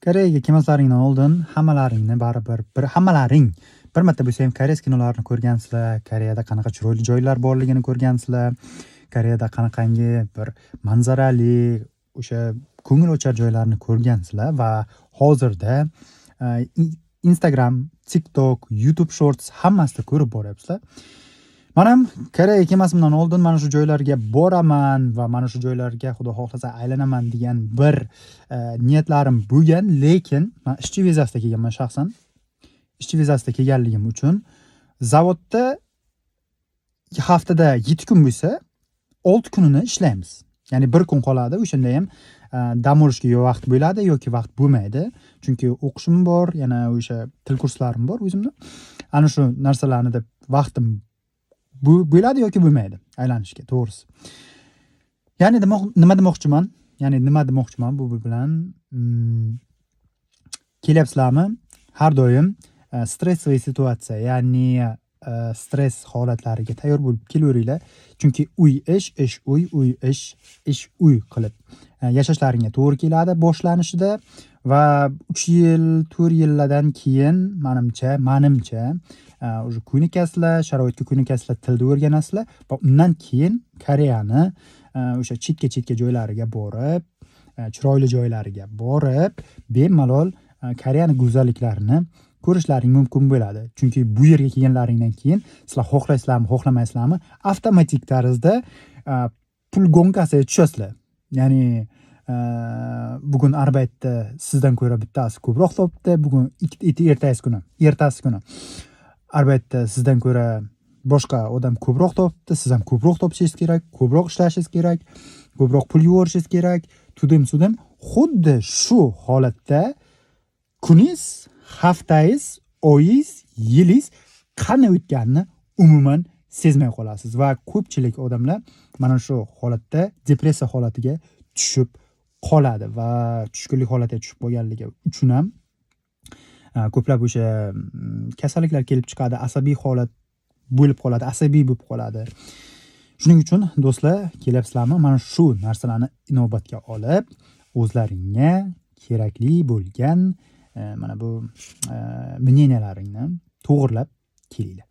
Koreyaga kelmaslaringdan oldin hammalaring bir marta bo'lsa ham koreys kinolarini ko'rgansizlar, Koreyada qanaqa chiroyli joylar borligini ko'rgansizlar, Koreyada qanaqangi bir manzarali, o'sha ko'ngilochar joylarni ko'rgansizlar va hozirda Instagram, TikTok, YouTube Shorts hammasida ko'rib boryapsizlar. Men ham Koreyaga kelmasimdan oldin mana shu joylarga boraman va mana shu joylarga xudo xohlasa aylanaman degan bir niyatlarim bo'lgan, lekin men ishchi vizasida kelganman shaxsan. Ishchi vizasida kelganligim uchun zavodda haftada 7 kun bo'lsa, 6 kunini ishlaymiz. Ya'ni 1 kun qoladi, o'shanda ham dam olishga vaqt bo'ladi yoki vaqt bo'lmaydi. Chunki o'qishim bor, yana o'sha til kurslarim bor o'zimda. Ana shu narsalarni deb vaqtim bo'ladi yoki bo'lmaydi aylanishga, to'g'risi. Ya'ni nima demoqchiman bu bilan? Kelyapsizlarmi? Har doim stressli situatsiya, ya'ni stress holatlariga tayyor bo'lib kelaveringlar. Chunki uy ish, ish uy, uy ish, ish uy qilib yashashlaringga to'g'ri keladi boshlanishida va 3 yil, 4 yillardan keyin menimcha o'sha ko'nikasizlar, sharoitga ko'nikasizlar, tilni o'rganasizlar va undan keyin Koreyani o'sha chetga joylariga borib, chiroyli joylariga borib, bemalol Koreyani go'zalliklarini ko'rishlaring mumkin bo'ladi. Chunki bu yerga kelganlaringdan keyin sizlar xohlaysizlarmi, xohlamaysizlarmi, avtomatik tarzda pul gonkasiga tushasizlar. Ya'ni bugun arbaytda sizdan ko'ra bittasi ko'proq topdi, bugun ertasi kuni arbaytda sizdan ko'ra boshqa odam ko'proq topdi, siz ham ko'proq topishingiz kerak, ko'proq ishlashingiz kerak, ko'proq pul yuborishingiz kerak. Tudim xuddi shu holatda kuningiz, haftangiz, oyingiz, yilingiz qanday o'tganini umuman sezmay qolasiz va ko'pchilik odamlar mana shu holatda depressiya holatiga tushib qoladi va tushkunlik holatiga tushib qolganligi uchun ham ko'plab o'sha kasalliklar kelib chiqadi, asabiy holat bo'lib qoladi, asabiy bo'lib qoladi. Shuning uchun do'stlar, kelyapsizlarmi? Mana shu narsalarni inobatga olib, o'zlaringga kerakli bo'lgan mana bu мнениялаringni to'g'rilab kelinglar.